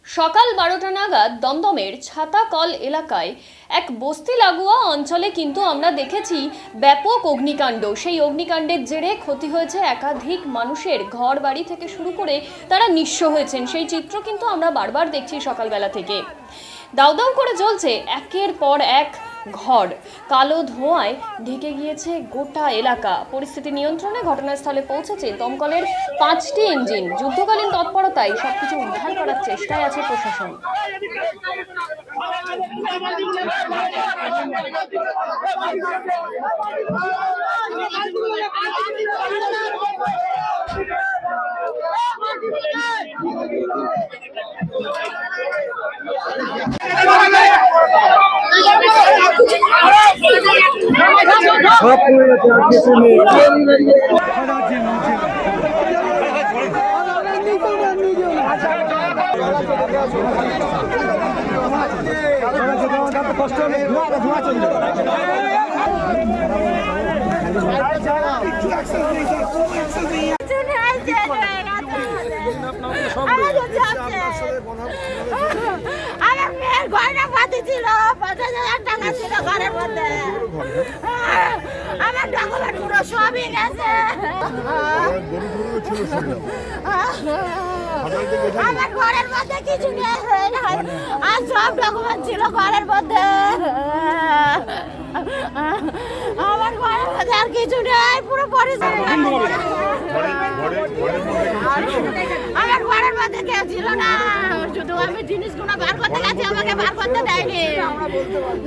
সকাল 12টা নাগাদ দমদমের ছাতাকল এলাকায় এক বস্তি লাগোয়া অঞ্চলে কিন্তু আমরা দেখেছি ব্যাপক অগ্নিকাণ্ড। সেই অগ্নিকাণ্ডের জেরে ক্ষতি হয়েছে একাধিক মানুষের, ঘর বাড়ি থেকে শুরু করে তারা নিঃস্ব হয়েছেন। সেই চিত্র কিন্তু আমরা বারবার দেখছি সকালবেলা থেকে। দাউ দাউ করে জ্বলছে একের পর এক ঘর, কালো ধোঁয়ায় ঢেকে গিয়েছে গোটা এলাকা। পরিস্থিতি নিয়ন্ত্রণে ঘটনাস্থলে পৌঁছেছে দমকলের 5টি ইঞ্জিন। যুদ্ধকালীন তৎপরতায় সবকিছু উদ্ধার করার চেষ্টায় আছে প্রশাসন। সব পড়ে গেছে, আর কিছু নেই। কষ্ট হলে ধোঁয়া চলে আমার মেয়ের গয়না পাতি ছিল, 50,000 টাকা ছিল ঘরের মধ্যে। আমার ডকুমেন্ট পুরো সবই গেছে। আমার ঘরের মধ্যে কিছু নেই, আর সব ডকুমেন্ট ছিল ঘরের মধ্যে। আমার ঘরের মধ্যে আর কিছু নেই, পুরো পরিষ্কার। আমার ঘরের মধ্যে কেউ ছিল না, শুধু আমি জিনিসগুলো বার করতে গেছি, আমাকে বার করতে দেয়নি।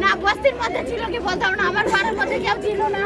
না বস্তির মধ্যে ছিল কি বলতাম না, আমার ঘরের মধ্যে কেউ ছিল না।